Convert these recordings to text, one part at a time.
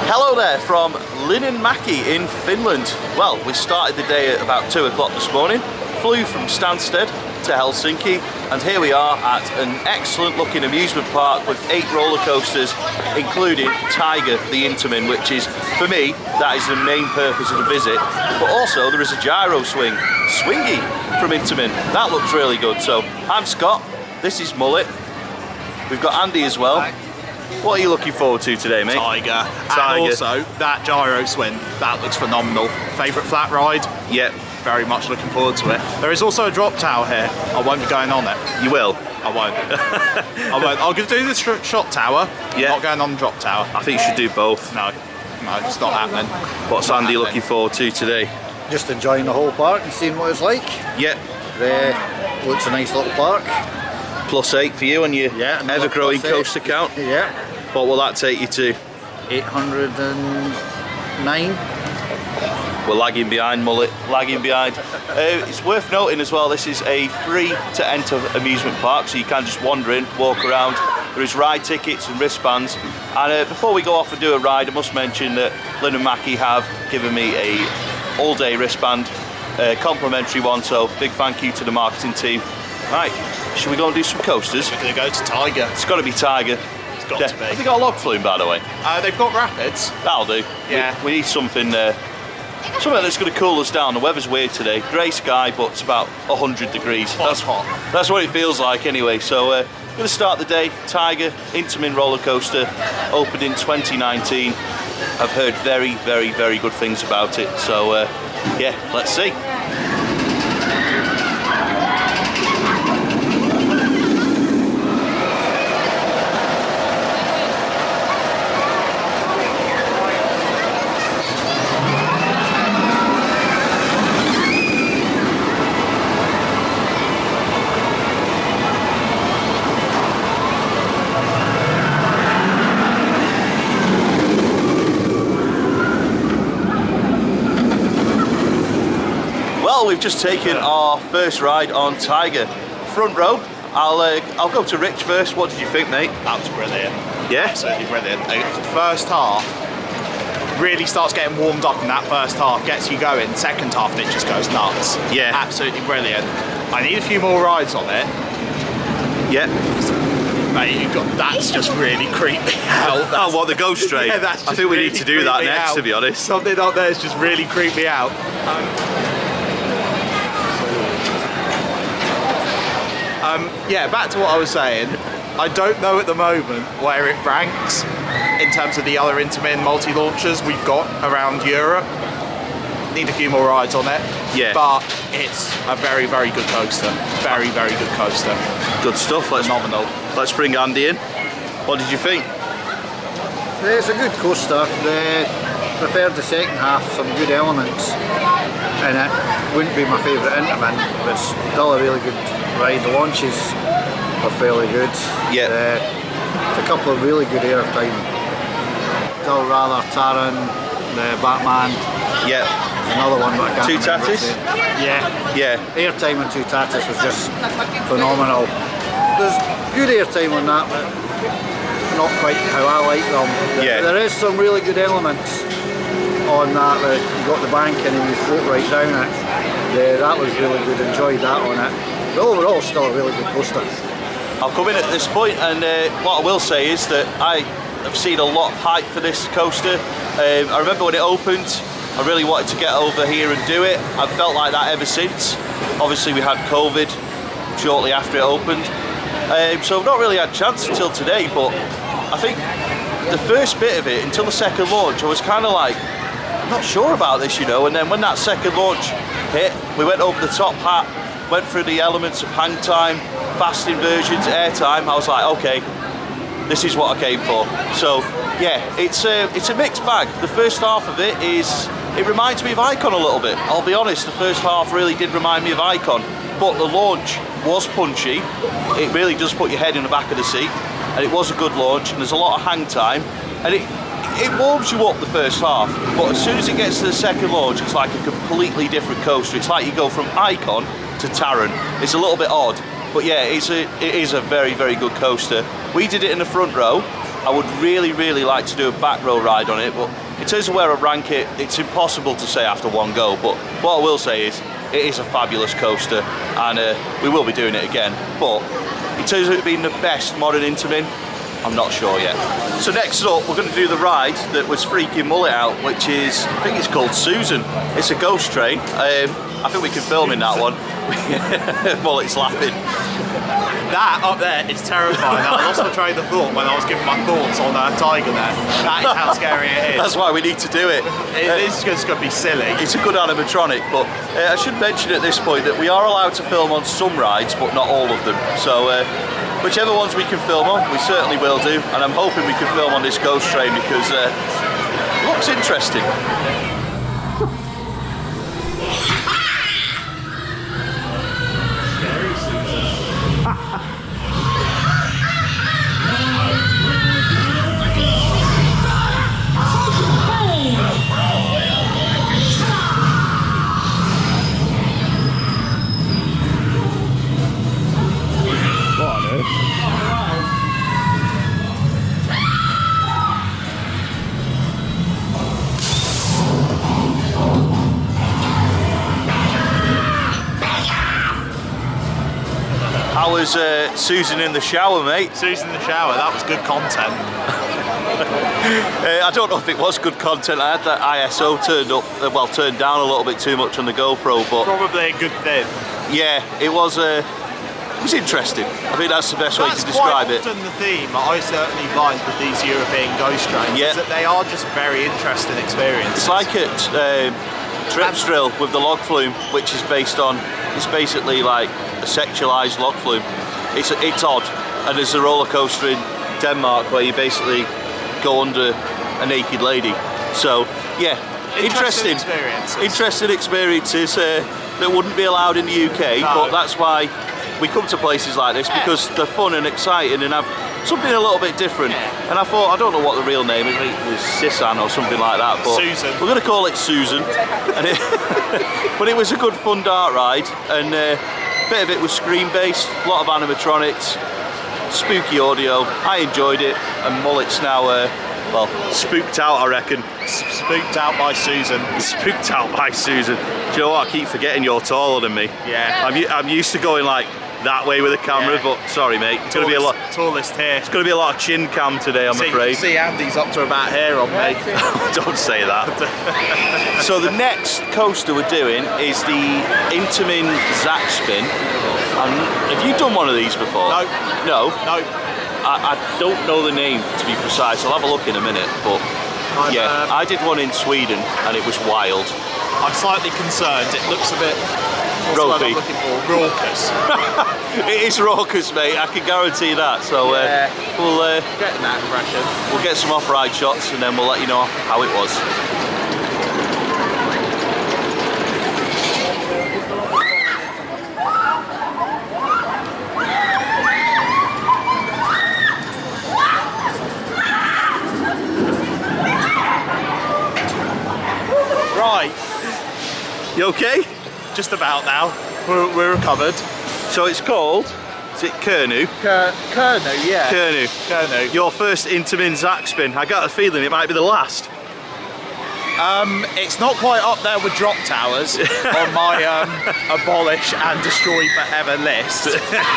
Hello there from Linnanmäki in Finland. Well, we started the day at about 2 o'clock this morning, flew from Stansted to Helsinki, and here we are at an excellent looking amusement park with 8 roller coasters, including Taiga, the Intamin, which is, for me, that is the main purpose of the visit. But also there is a gyro swing, Swingy from Intamin. That looks really good. So I'm Scott, this is Mullet, we've got Andy as well. Hi. What are you looking forward to today, mate? Taiga. And also that gyro swing, that looks phenomenal. Favourite flat ride? Yep. Very much looking forward to it. There is also a drop tower here. I won't be going on it. You will? I won't. I won't. I'm going to do the shot tower. Yeah. Not going on the drop tower. I think you should do both. No, it's not happening. What's Andy looking forward to today? Just enjoying the whole park and seeing what it's like. Yep. Looks a nice little park. +8 for you on your ever-growing coaster count. Yeah. What will that take you to? 809. We're lagging behind, Mullet, lagging behind. It's worth noting as well, this is a free to enter amusement park, so you can just wander in, walk around. There is ride tickets and wristbands. And before we go off and do a ride, I must mention that Linnanmaki have given me a all-day wristband, complimentary one, so big thank you to the marketing team. Right, should we go and do some coasters? We're going to go to Taiga. It's got to be Taiga. It's got to be. Have they got a log flume, by the way? They've got rapids. That'll do. Yeah. We need something that's going to cool us down. The weather's weird today. Grey sky, but it's about 100 degrees. That's hot. That's what it feels like anyway. So we're going to start the day. Taiga Intamin roller coaster, opened in 2019. I've heard very, very, very good things about it. So yeah, let's see. Well, we've just taken our first ride on Taiga. Front row. I'll go to Rich first. What did you think, mate? That was brilliant. Yeah? Absolutely brilliant. The first half really starts getting warmed up in that first half, gets you going. Second half, it just goes nuts. Yeah. Absolutely brilliant. I need a few more rides on it. Yeah. Mate, that's just really creeped me out. Oh, what, the ghost train? Yeah, that's I think we need to do that next, out. to be honest. Something up there has just really creeped me out. Yeah, back to what I was saying. I don't know at the moment where it ranks in terms of the other Intamin multi-launchers we've got around Europe. Need a few more rides on it. Yeah. But it's a very, very good coaster. Very, very good coaster. Good stuff. Phenomenal. Let's bring Andy in. What did you think? It's a good coaster. Preferred the second half, some good elements in it. Wouldn't be my favourite Intamin, but still a really good ride. The launches are fairly good. Yeah. A couple of really good airtime. Still rather Taran, the Batman. Yeah. Another one, but I can't Two remember. Tatis? Yeah. Yeah. Airtime and Two Tatis was just phenomenal. There's good airtime on that, but not quite how I like them. Yeah. There is some really good elements on that. You got the bank and then you float right down it. That was really good. Enjoyed that on it. But overall, still a really good coaster. I'll come in at this point, and what I will say is that I have seen a lot of hype for this coaster. I remember when it opened, I really wanted to get over here and do it. I've felt like that ever since. Obviously we had COVID shortly after it opened, so I've not really had a chance until today, but I think the first bit of it, until the second launch, I was kind of like, I'm not sure about this, you know, and then when that second launch hit, we went over the top hat, went through the elements of hang time, fast inversions, air time. I was like, okay, this is what I came for. So yeah, it's a mixed bag. The first half of it reminds me of Icon a little bit. I'll be honest, the first half really did remind me of Icon, but the launch was punchy. It really does put your head in the back of the seat, and it was a good launch, and there's a lot of hang time, and it warms you up the first half, but as soon as it gets to the second launch, it's like a completely different coaster. It's like you go from Icon to Taran. It's a little bit odd, but yeah, it is a very, very good coaster. We did it in the front row, I would really, really like to do a back row ride on it, but in terms of where I rank it, it's impossible to say after one go. But what I will say is, it is a fabulous coaster, and we will be doing it again. But in terms of it being the best modern Intamin, I'm not sure yet. So next up, we're going to do the ride that was freaking Mullet out, which is, I think it's called Susan. It's a ghost train. I think we can film in that one. Mullet's laughing. That up there is terrifying. I lost my train of thought when I was giving my thoughts on Taiga there. That is how scary it is. That's why we need to do it. It's just going to be silly. It's a good animatronic, but I should mention at this point that we are allowed to film on some rides, but not all of them. So whichever ones we can film on, we certainly will do. And I'm hoping we can film on this ghost train because it looks interesting. How was Susan in the shower, mate? Susan in the shower, that was good content. I don't know if it was good content. I had that ISO turned down a little bit too much on the GoPro, but probably a good thing. Yeah, it was interesting. I think that's the best way to describe it. That's quite often the theme I certainly find with these European ghost trains, is that they are just very interesting experiences. It's like at Tripsdrill with the log flume, which is based on, it's basically like a sexualised log flume. It's odd. And there's a roller coaster in Denmark where you basically go under a naked lady. So yeah, interesting experiences that wouldn't be allowed in the UK, but that's why we come to places like this, because they're fun and exciting and have something a little bit different. And I thought, I don't know what the real name is, it was Sisan or something like that, but Susan. We're going to call it Susan. And but it was a good fun dart ride, and a bit of it was screen based, a lot of animatronics, spooky audio. I enjoyed it, and Mullet's now well, spooked out, I reckon. Spooked out by Susan. Spooked out by Susan. Do you know what? I keep forgetting you're taller than me. Yeah. I'm used to going like that way with the camera, but sorry, mate. It's going to be a lot. Tallest here. It's going to be a lot of chin cam today, I'm afraid. See, Andy's up to about here on me. Don't say that. So the next coaster we're doing is the Intamin Zack Spin. And have you done one of these before? No. No? No. I don't know the name, to be precise. I'll have a look in a minute, but yeah, I did one in Sweden and it was wild. I'm slightly concerned. It looks a bit ropey. I'm looking for raucous. It is raucous, mate. I can guarantee that. So we'll getting that impression. We'll get some off-ride shots and then we'll let you know how it was. Right. You okay? Just about now. We're recovered. So it's called, is it Kernu? Kernu, yeah. Kernu. Your first Intamin Zack Spin. I got a feeling it might be the last. It's not quite up there with drop towers on my abolish and destroy forever list,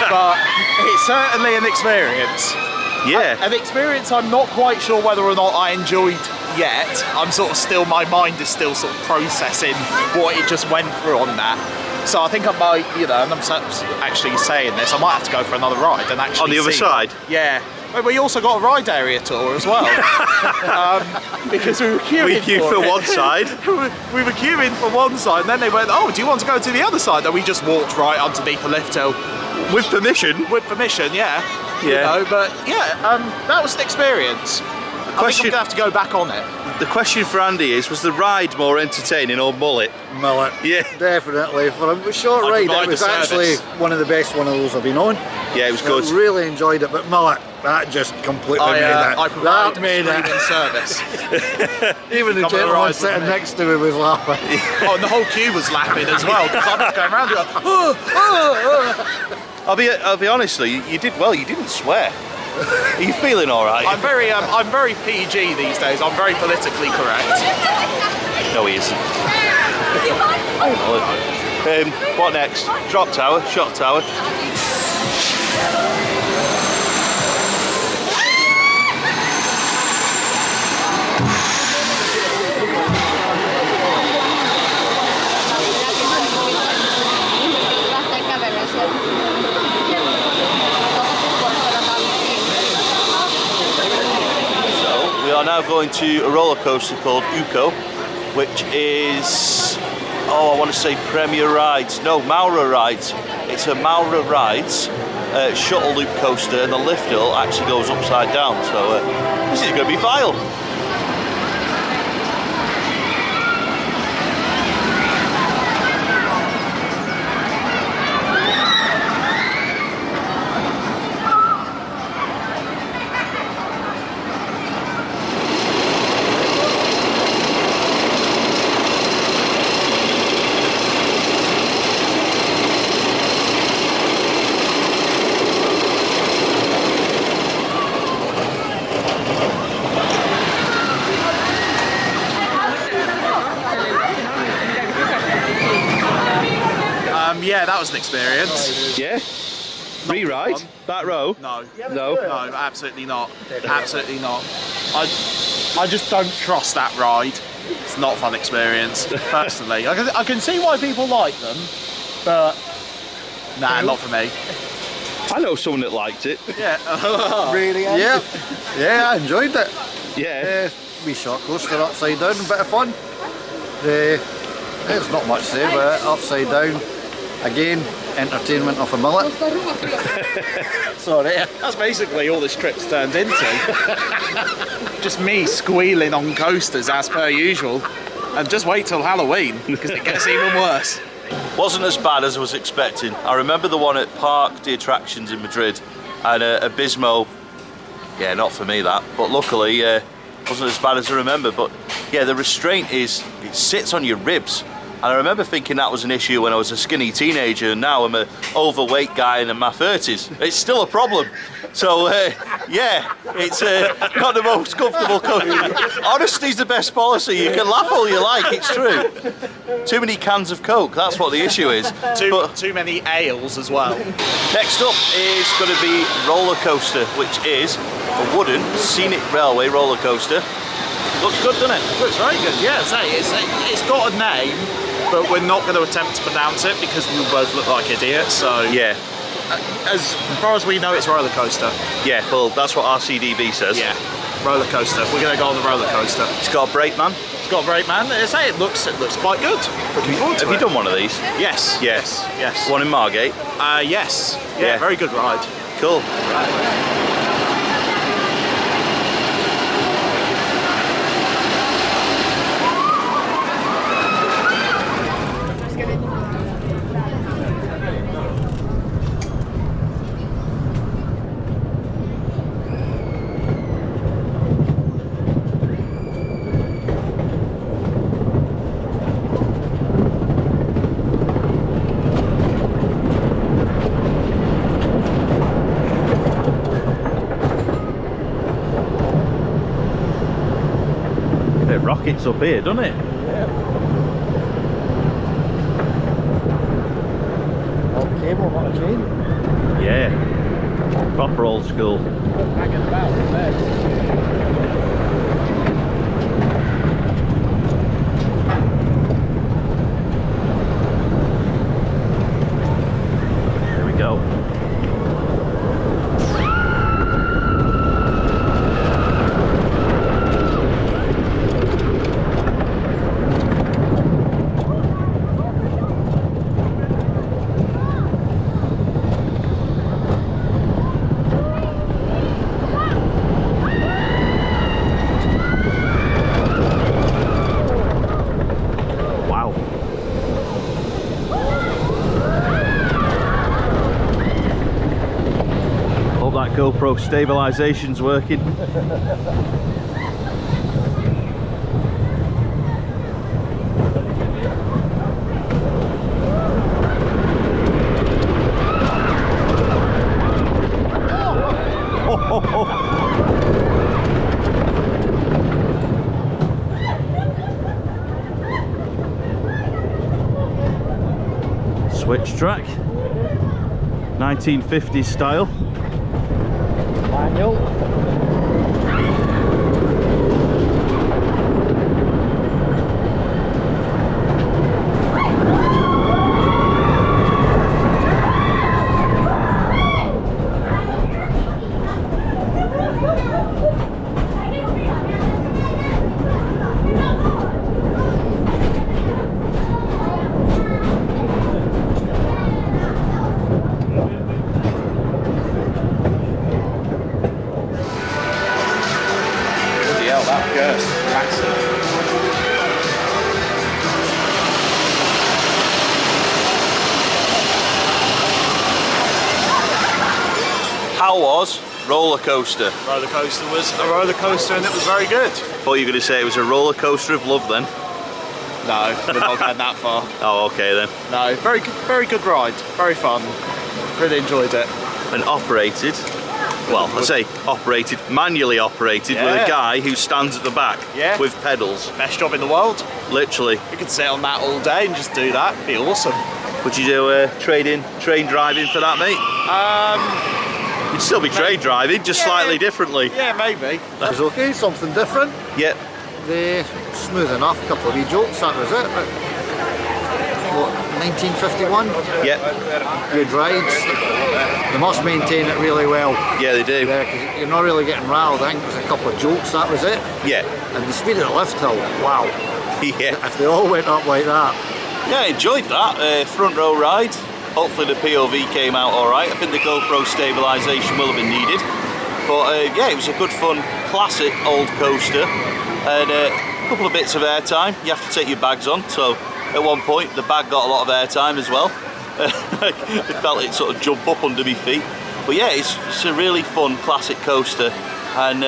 but it's certainly an experience. Yeah. An experience I'm not quite sure whether or not I enjoyed yet. I'm sort of still, my mind is still sort of processing what it just went through on that. So I think I might, you know, and I'm actually saying this, I might have to go for another ride and actually on the other side? Yeah. We also got a ride area tour as well. Because we were queuing we queued for one side. We were queuing for one side and then they went, oh, do you want to go to the other side? And we just walked right underneath the lift hill. With permission? With permission, yeah. Yeah. You know, but yeah, that was an experiance. I think I'm going to have to go back on it. The question for Andy is, was the ride more entertaining or Mullet? Mullet. Yeah. Definitely. For a short ride, it was actually one of the best one of those I've been on. Yeah, it was good. I really enjoyed it, but Mullet, that just completely made it. I provided that made it. service. Even the gentleman sitting next to me was laughing. Oh, and the whole queue was laughing as well, because I'm just going around going, I'll be honest though, you did well, you didn't swear. Are you feeling all right? I'm very PG these days. I'm very politically correct. No, he isn't. What next? Drop tower, shot tower. We are now going to a roller coaster called Uko, which is, I want to say Premier Rides. No, Maura Rides. It's a Maura Rides shuttle loop coaster, and the lift hill actually goes upside down. So this is going to be vile. Yeah, that was an experience. Yeah? Re-ride? That row? No. No? No, absolutely not. Absolutely not. I just don't trust that ride. It's not a fun experience, personally. I can see why people like them, but nah, not for me. I know someone that liked it. Yeah. Really? Yeah. Yeah, I enjoyed it. Yeah. Wee short coaster upside down, a bit of fun. There's not much there, but upside down. Again, entertainment of a mullet. Sorry. That's basically all this trip's turned into. Just me squealing on coasters as per usual. And just wait till Halloween, because it gets even worse. Wasn't as bad as I was expecting. I remember the one at Park de Attractions in Madrid, and Abismo, yeah, not for me that, but luckily wasn't as bad as I remember. But yeah, the restraint it sits on your ribs. And I remember thinking that was an issue when I was a skinny teenager, and now I'm an overweight guy in my 30s. It's still a problem. So, yeah, it's not the most comfortable coaster. Honesty's the best policy. You can laugh all you like, it's true. Too many cans of Coke, that's what the issue is. Too many ales as well. Next up is going to be roller coaster, which is a wooden scenic railway roller coaster. Looks good, doesn't it? Looks very good, yeah. It's got a name, but we're not going to attempt to pronounce it because we both look like idiots, so... Yeah. As far as we know, it's roller coaster. Yeah, well, that's what RCDB says. Yeah, roller coaster. We're going to go on the roller coaster. It's got a brake man. It's got a brake man. It looks quite good. Looking forward to it. Have you done one of these? Yes. Yes. Yes. One in Margate? Yes. Yeah, very good ride. Cool. It rockets up here, doesn't it? Yeah. Old cable, not a chain. Yeah. Proper old school. Hanging about there. There we go. That GoPro stabilisation's working. switch track, 1950s style. Manual. How was roller coaster? Roller coaster was a roller coaster and it was very good. Thought you were going to say it was a roller coaster of love then. No, we're not going that far. Oh, okay then. No, very good ride, very fun. Really enjoyed it. And operated, well, I say operated, manually operated with a guy who stands at the back with pedals. Best job in the world. Literally. You could sit on that all day and just do that. It'd be awesome. Would you do train driving for that, mate? You'd still be train driving, just slightly differently. Yeah, maybe. That was okay, something different. Yep. They smooth enough, a couple of wee jokes, that was it. But, what, 1951? Yep. Good rides. They must maintain it really well. Yeah, they do. Yeah, 'cause you're not really getting rattled. I think it was a couple of jokes, that was it. Yeah. And the speed of the lift hill, wow. Yeah. If they all went up like that. Yeah, I enjoyed that. Front row ride. Hopefully the POV came out alright. I think the GoPro stabilisation will have been needed. But yeah, it was a good fun, classic old coaster. And a couple of bits of airtime. You have to take your bags on. So at one point the bag got a lot of airtime as well. I felt it sort of jump up under my feet. But yeah, it's a really fun, classic coaster. And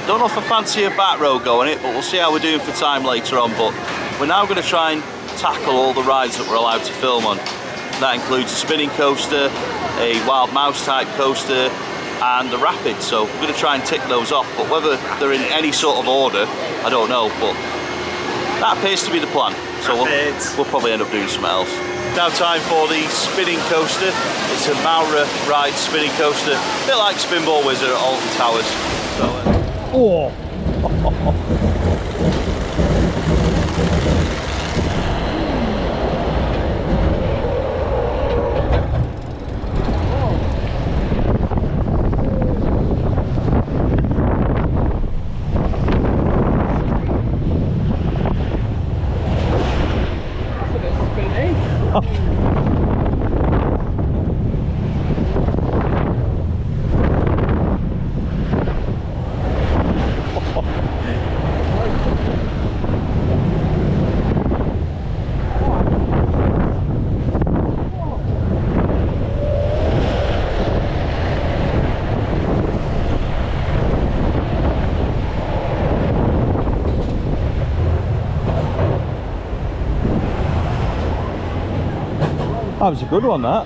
don't know if I fancy a back row go on it, but we'll see how we're doing for time later on. But we're now going to try and tackle all the rides that we're allowed to film on. That includes a spinning coaster, a wild mouse type coaster, and the rapid. So we're going to try and tick those off, but whether they're in any sort of order, I don't know. But that appears to be the plan. So we'll probably end up doing something else. Now time for the spinning coaster. It's a Maura ride spinning coaster, a bit like Spinball Wizard at Alton Towers. So, that was a good one, that.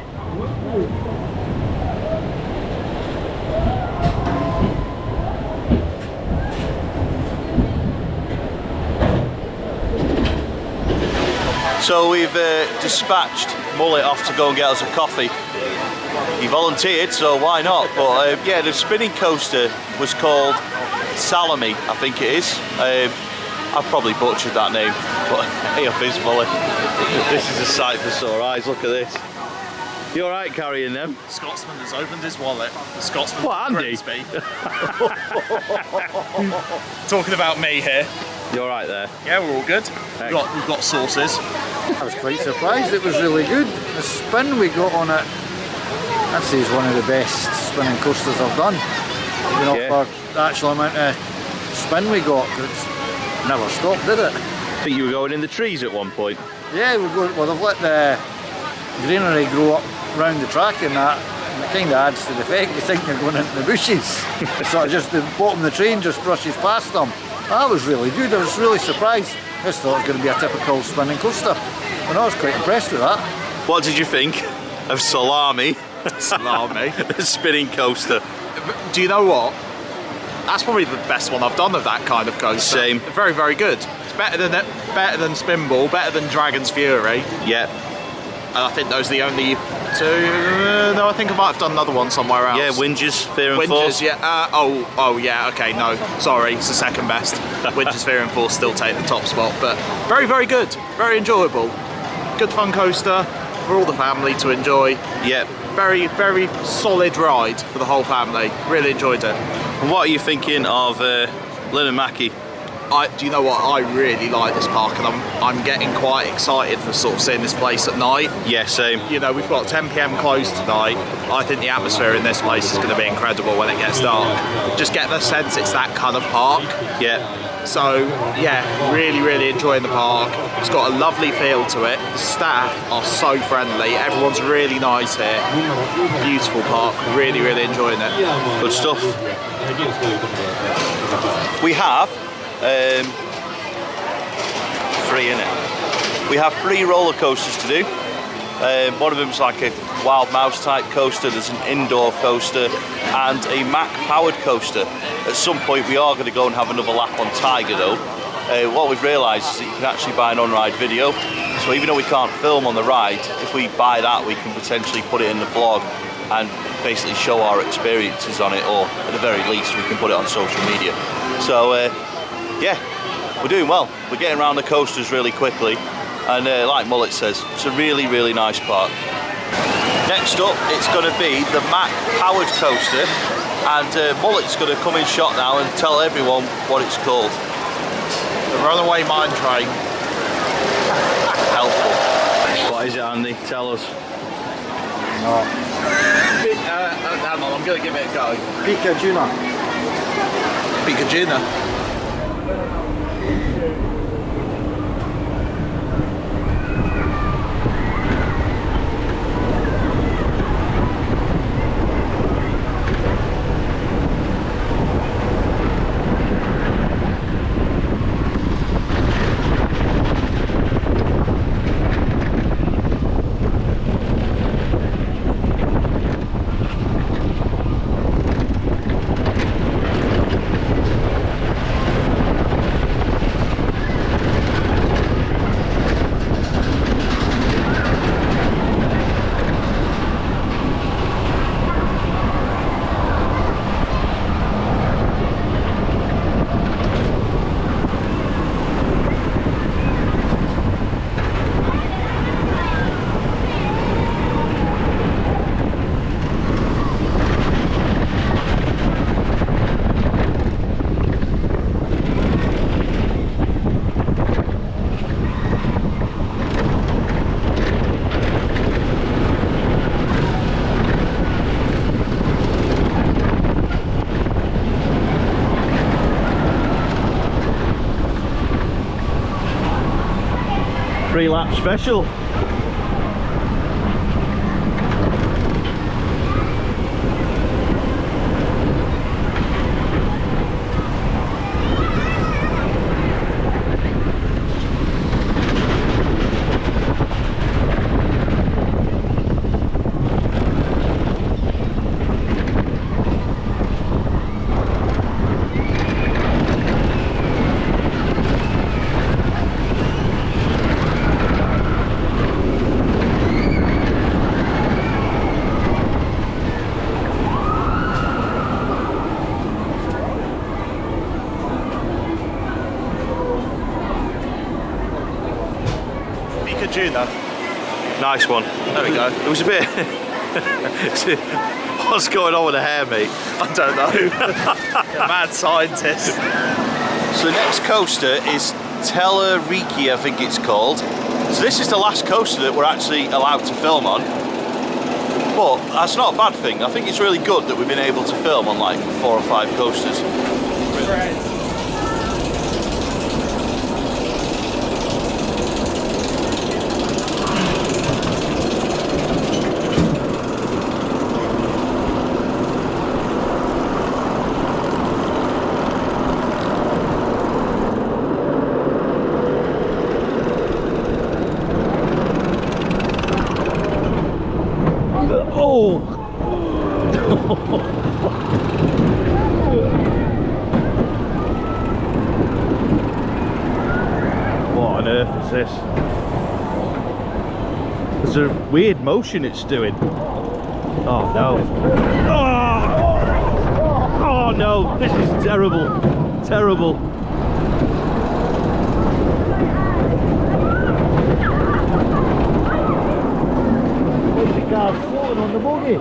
So we've dispatched Mullet off to go and get us a coffee. He volunteered, so why not? But yeah, the spinning coaster was called Salami, I think it is. I've probably butchered that name, but hey up his Mullet. This is a sight for sore eyes, look at this. You alright carrying them? The Scotsman has opened his wallet. The Scotsman. What, Andy? Talking about me here. You alright there? Yeah, we're all good. We've got sauces. I was quite surprised, it was really good. The spin we got on it, I'd say is one of the best spinning coasters I've done. You know, for the actual amount of spin we got, it's never stopped, did it? I think you were going in the trees at one point. Yeah, well they've let the greenery grow up round the track and that, and it kind of adds to the effect. You think you're going into the bushes. So just the bottom of the train just brushes past them. That was really good, I was really surprised. I just thought it was going to be a typical spinning coaster. And I was quite impressed with that. What did you think of Salami? Salami. The spinning coaster. Do you know what? That's probably the best one I've done of that kind of coaster. Same. Very, very good. It's better than Spinball, better than Dragon's Fury. Yeah. And I think those are the only two. No, I think I might have done another one somewhere else. Yeah, Winges, Fear and Winges, Force. yeah. Oh, yeah. Okay, no, sorry, it's the second best. Winges, Fear and Force still take the top spot, but very, very good, very enjoyable, good fun coaster for all the family to enjoy. Yeah. Very, very solid ride for the whole family. Really enjoyed it. And what are you thinking of Linnanmäki? Do you know what? I really like this park, and I'm getting quite excited for sort of seeing this place at night. Yeah, same. You know, we've got 10 PM closed tonight. I think the atmosphere in this place is going to be incredible when it gets dark. Just get the sense it's that kind of park. Yeah. So, yeah, really, really enjoying the park. It's got a lovely feel to it. The staff are so friendly. Everyone's really nice here. Beautiful park. Really, really enjoying it. Good stuff. We have three in it. We have 3 roller coasters to do. One of them's like a wild mouse type coaster. There's an indoor coaster and a Mack powered coaster. At some point we are going to go and have another lap on Taiga though. What we've realised is that you can actually buy an on-ride video. So even though we can't film on the ride, if we buy that we can potentially put it in the vlog and basically show our experiences on it, or at the very least we can put it on social media. So yeah, we're doing well. We're getting around the coasters really quickly, and like Mullet says, it's a really, really nice park. Next up, it's going to be the Mack powered coaster, and Mullet's going to come in shot now and tell everyone what it's called. The Runaway Mine Train. Helpful. What is it, Andy? Tell us. Hang on, I'm going to give it a go. Picajuna. Picajuna. Lap special. Nice one. There we go. It was a bit... What's going on with the hair, mate? I don't know. Mad scientist. So the next coaster is Telleriki, I think it's called. So this is the last coaster that we're actually allowed to film on. But that's not a bad thing. I think it's really good that we've been able to film on like 4 or 5 coasters. What on earth is this? There's a weird motion it's doing. Oh no. Oh no, this is terrible. Terrible. The car's floating on the buggy.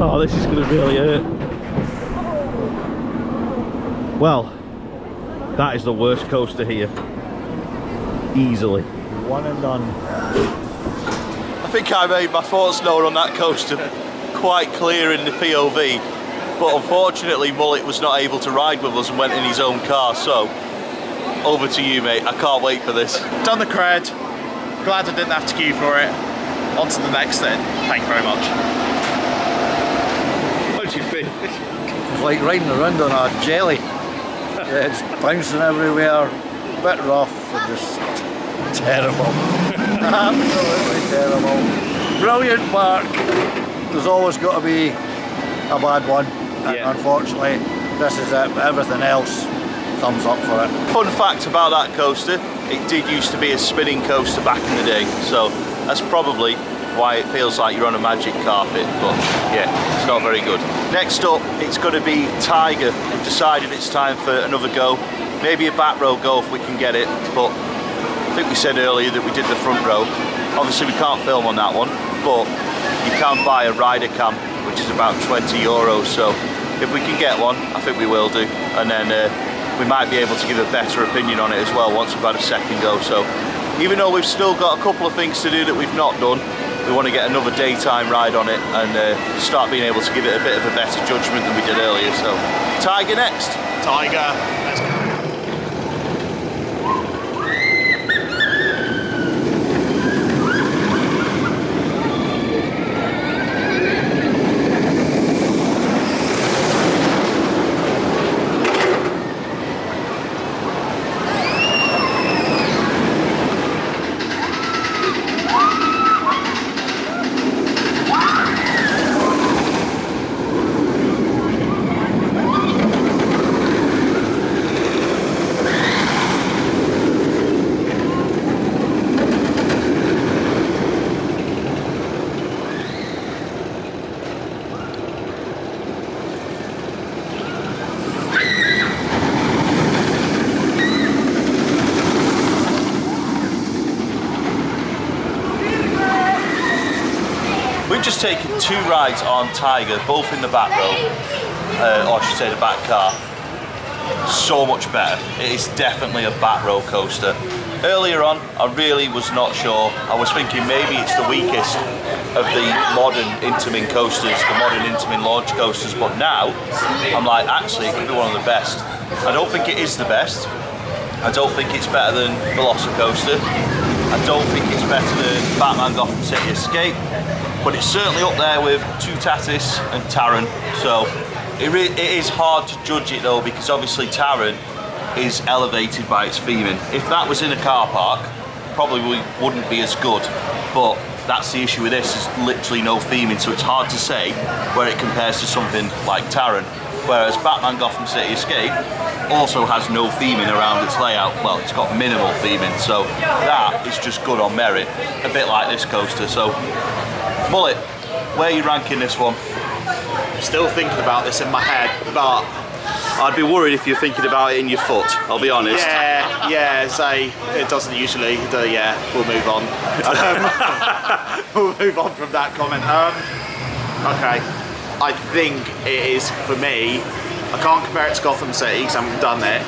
Oh, this is going to really hurt. Well, that is the worst coaster here. Easily. One and done. I think I made my thoughts known on that coaster quite clear in the POV, but unfortunately Mullet was not able to ride with us and went in his own car, so over to you, mate. I can't wait for this. Done the cred. Glad I didn't have to queue for it. On to the next thing. Thank you very much. What do you think? It's like riding around on a jelly. Yeah, it's bouncing everywhere, a bit rough, and just terrible. Absolutely terrible. Brilliant park. There's always got to be a bad one. And unfortunately, this is it. But everything else, thumbs up for it. Fun fact about that coaster, it did used to be a spinning coaster back in the day, so that's probably why it feels like you're on a magic carpet, but yeah, it's not very good. Next up, it's going to be Taiga. We've decided it's time for another go. Maybe a back row go if we can get it, but I think we said earlier that we did the front row. Obviously we can't film on that one, but you can buy a rider cam, which is about €20, so if we can get one, I think we will do, and then we might be able to give a better opinion on it as well once we've had a second go. So even though we've still got a couple of things to do that we've not done, we want to get another daytime ride on it and start being able to give it a bit of a better judgment than we did earlier. So Taiga next. Taiga, let's go. We've just taken two rides on Taiga, both in the back row, or I should say the back car. So much better. It is definitely a back row coaster. Earlier on, I really was not sure. I was thinking maybe it's the weakest of the modern Intamin coasters, the modern Intamin launch coasters, but now I'm like, actually, it could be one of the best. I don't think it is the best. I don't think it's better than Velocicoaster. I don't think it's better than Batman Gotham City Escape, but it's certainly up there with Tutatis and Taron. So it is hard to judge it though, because obviously Taron is elevated by its theming. If that was in a car park, probably wouldn't be as good, but that's the issue with this, is literally no theming, so it's hard to say where it compares to something like Taron. Whereas Batman Gotham City Escape also has no theming around its layout. Well, it's got minimal theming, so that is just good on merit, a bit like this coaster. So, Mullet, where are you ranking this one? Still thinking about this in my head, but I'd be worried if you're thinking about it in your foot, I'll be honest. yeah, say it doesn't usually, yeah, we'll move on. We'll move on from that comment. Okay, I think it is, for me, I can't compare it to Gotham City because I haven't done it,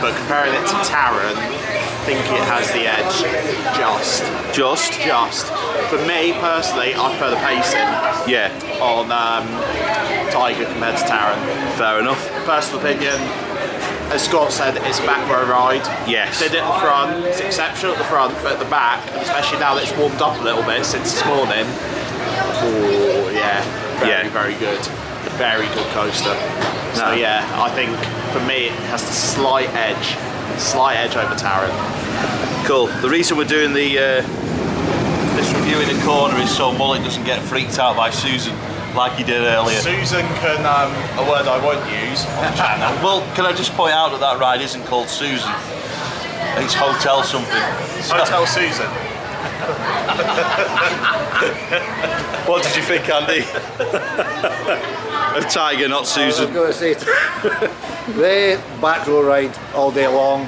but comparing it to Taron, I think it has the edge, just. For me, personally, I prefer the pacing on Taiga compared to Taron. Fair enough. Personal opinion, as Scott said, it's a back row ride. Yes. Did it at the front, it's exceptional at the front, but at the back, especially now that it's warmed up a little bit since this morning, oh yeah, very good. Very good coaster. So yeah, I think for me it has the slight edge over Taron. Cool. The reason we're doing the this review in the corner is so Mullet doesn't get freaked out by Susan. like you did earlier. Susan can, a word I won't use on the channel. Well, can I just point out that that ride isn't called Susan? It's Hotel something. Hotel Susan. What did you think, Andy? Of Taiga, not Susan. I was going to say, the back row ride all day long,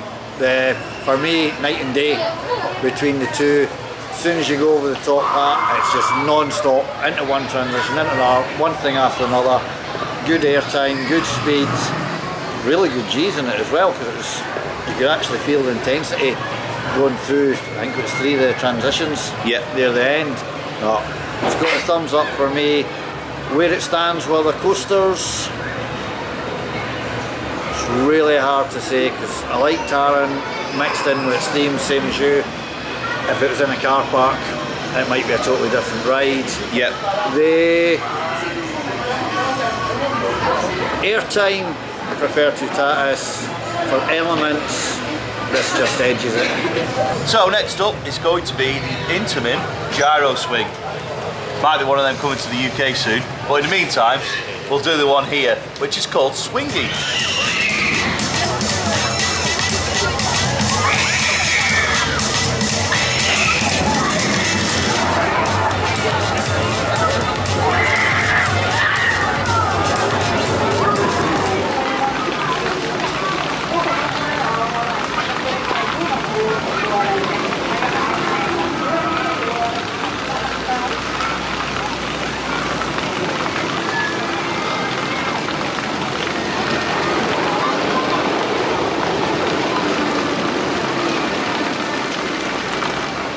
for me, night and day between the two. As soon as you go over the top part, it's just non-stop, into one transition, into another, one thing after another. Good airtime, good speeds, really good G's in it as well, because you could actually feel the intensity going through, I think it was 3 of the transitions near the end. No, it's got a thumbs up for me. Where it stands with the coasters, it's really hard to say, because I like Taran mixed in with steam, same as you. If it was in a car park, it might be a totally different ride. Yep. The airtime, I prefer to Tatis. For elements, this just edges it. So next up is going to be the Intamin gyro swing. Might be one of them coming to the UK soon, but in the meantime, we'll do the one here, which is called Swingy.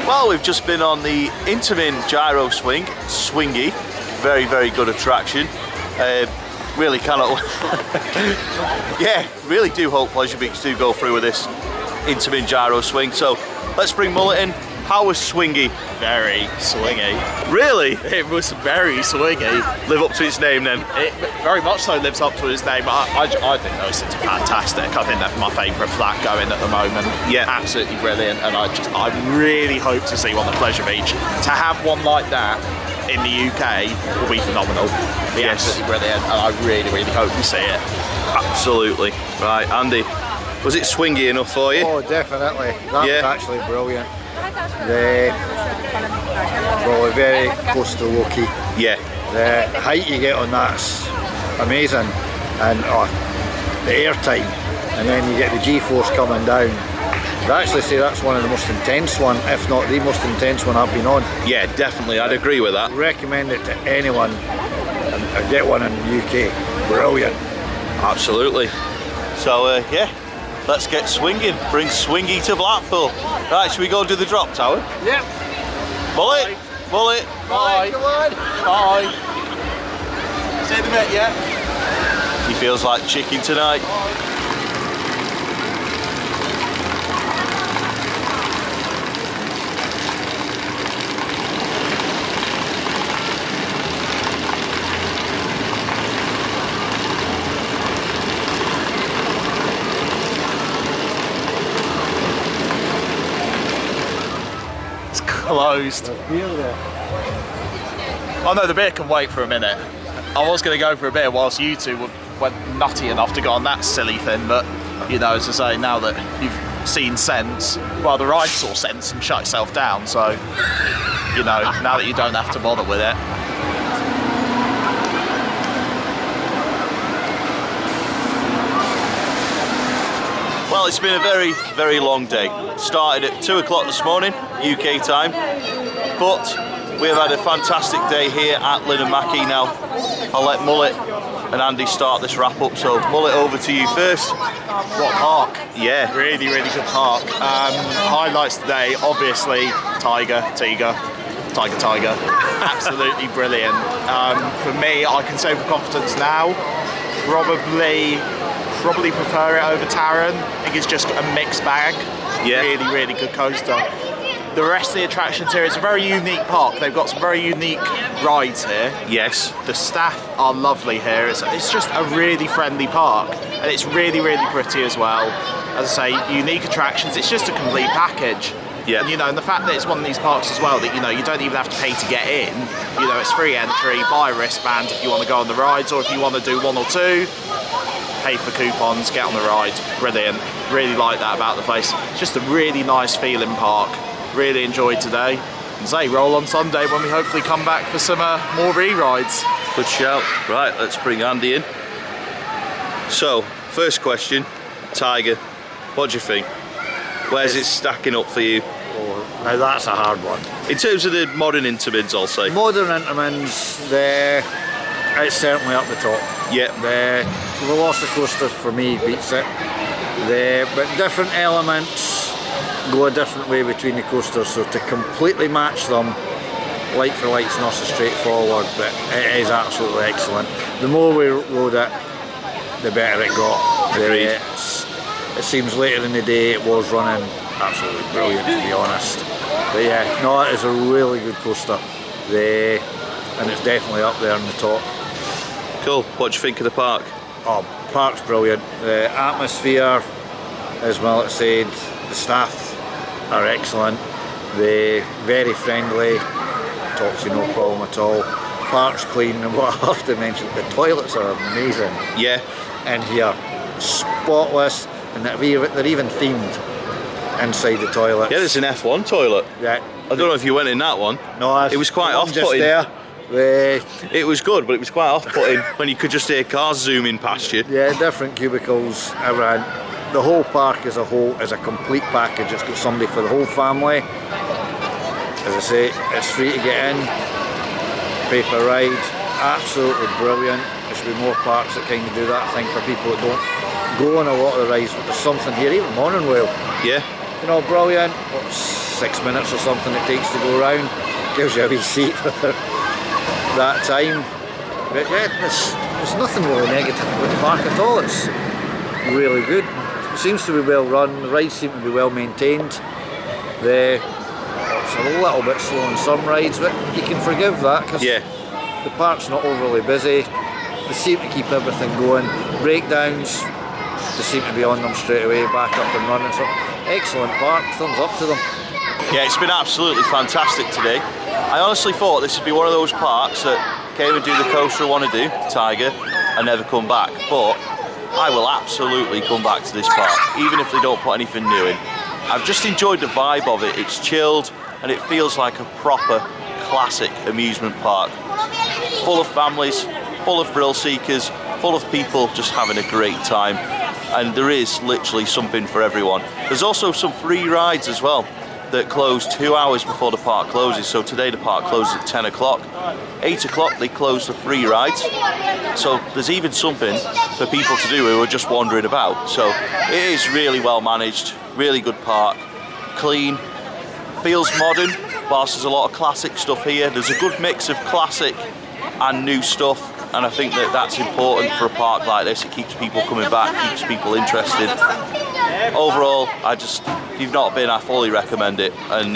Well, we've just been on the Intamin gyro swing, Swingy. Very, very good attraction. Really cannot... yeah, really do hope Pleasure Beach do go through with this Intamin gyro swing. So let's bring Mullet in. How was Swingy? Very swingy. Really? It was very swingy. Live up to its name then. It very much so lives up to its name. I think those things are fantastic. I think that's my favourite flat going at the moment. Yeah. Absolutely brilliant. And I really hope to see one at Pleasure Beach. To have one like that in the UK will be phenomenal. Be absolutely brilliant. And I really, really hope we see it. Absolutely. Right, Andy, was it swingy enough for you? Oh, definitely. That was actually brilliant. Well, very close to Loki. Yeah. The height you get on that's amazing, and the airtime, and then you get the G-force coming down. I'd actually say that's one of the most intense one, if not the most intense one I've been on. Yeah, definitely, I'd agree with that. Recommend it to anyone, and get one in the UK. Brilliant. Absolutely. So yeah, let's get swinging. Bring Swingy to Blackpool. Right, should we go do the drop tower? Yep. Mullet. Mullet. Bye. Come on. Bye. See you in a bit, yeah? He feels like chicken tonight. Closed. Oh no, the beer can wait for a minute. I was going to go for a beer whilst you two went nutty enough to go on that silly thing, but you know, as I say, now that you've seen sense, well, the ride saw sense and shut itself down, so you know, now that you don't have to bother with it. Well, it's been a very, very long day. Started at 2 o'clock this morning, UK time, but we've had a fantastic day here at Linnanmaki. Now, I'll let Mullet and Andy start this wrap up. So, Mullet, over to you first. What park? Yeah. Really, really good park. Highlights today, obviously, Taiga. Absolutely brilliant. For me, I can say with confidence now, probably prefer it over Taran. I think it's just a mixed bag. Yeah. Really, really good coaster. The rest of the attractions here, it's a very unique park. They've got some very unique rides here. Yes. The staff are lovely here. It's just a really friendly park. And it's really, really pretty as well. As I say, unique attractions. It's just a complete package. Yeah. And, and the fact that it's one of these parks as well that, you don't even have to pay to get in. It's free entry, buy a wristband if you want to go on the rides, or if you want to do 1 or 2, pay for coupons, get on the ride. Brilliant. Really like that about the place. It's just a really nice feeling park. Really enjoyed today. And say, roll on Sunday when we hopefully come back for some more re-rides. Good shout. Right, let's bring Andy in. So, first question, Taiga, what do you think? Where's it stacking up for you? Oh, now that's a hard one. In terms of the modern Intamins, I'll say. Modern Intamins, it's certainly up the top. Yeah. The Velocicoaster for me beats it. But different elements go a different way between the coasters, so to completely match them like for like is not so straightforward, but it is absolutely excellent. The more we rode it, the better it got. It seems later in the day it was running absolutely brilliant, to be honest. But yeah, no, it is a really good coaster, and it's definitely up there on the top. Cool. What do you think of the park? Oh, park's brilliant. The atmosphere, as Millet said, the staff are excellent. They're very friendly, talks you no problem at all. Park's clean, and what I have to mention, the toilets are amazing. Yeah. In here, spotless, and they're even themed inside the toilets. Yeah, there's an F1 toilet. Yeah. I don't know if you went in that one. No, it was quite off-putting. off-putting. It was good, but it was quite off-putting when you could just hear cars zooming past you. Yeah, different cubicles around. The whole park as a whole is a complete package. It's got somebody for the whole family. As I say, it's free to get in, pay per ride. Absolutely brilliant. There should be more parks that kind of do that thing for people that don't go on a lot of the rides, but there's something here, even Morning Whale. Yeah. Brilliant. What, 6 minutes or something it takes to go around. Gives you a wee seat for that time. But yeah, there's nothing really negative about the park at all. It's really good. It seems to be well run, the rides seem to be well maintained. It's a little bit slow on some rides, but you can forgive that because the park's not overly busy. They seem to keep everything going. Breakdowns, they seem to be on them straight away, back up and running. So excellent park, thumbs up to them. Yeah, it's been absolutely fantastic today. I honestly thought this would be one of those parks that came and do the coaster I want to do, Taiga, and never come back. But I will absolutely come back to this park, even if they don't put anything new in. I've just enjoyed the vibe of it. It's chilled and it feels like a proper classic amusement park. Full of families, full of thrill seekers, full of people just having a great time. And there is literally something for everyone. There's also some free rides as well that close 2 hours before the park closes. So today the park closes at 10 o'clock. 8 o'clock they close the free rides. So there's even something for people to do who are just wandering about. So it is really well managed, really good park, clean, feels modern, whilst there's a lot of classic stuff here. There's a good mix of classic and new stuff, and I think that that's important for a park like this. It keeps people coming back, keeps people interested. Overall, if you've not been, I fully recommend it, and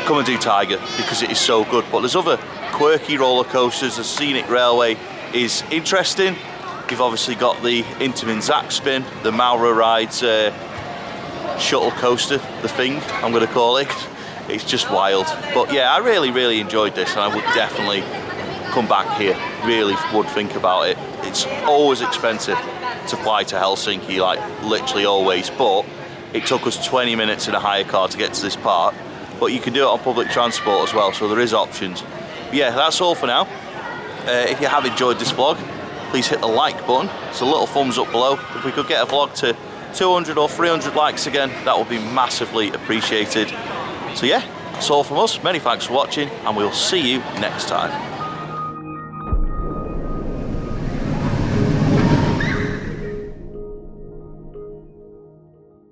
come and do Taiga because it is so good. But there's other quirky roller coasters. The Scenic Railway is interesting. You've obviously got the Intamin Zack Spin, the Maura Rides shuttle coaster, the thing I'm going to call it. It's just wild. But yeah, I really enjoyed this, and I would definitely come back here. Really would think about it. It's always expensive to fly to Helsinki, like literally always, but it took us 20 minutes in a hire car to get to this park. But you can do it on public transport as well, so there is options. But yeah, that's all for now. If you have enjoyed this vlog, please hit the like button. It's a little thumbs up below. If we could get a vlog to 200 or 300 likes again, that would be massively appreciated. So yeah, that's all from us. Many thanks for watching, and we'll see you next time.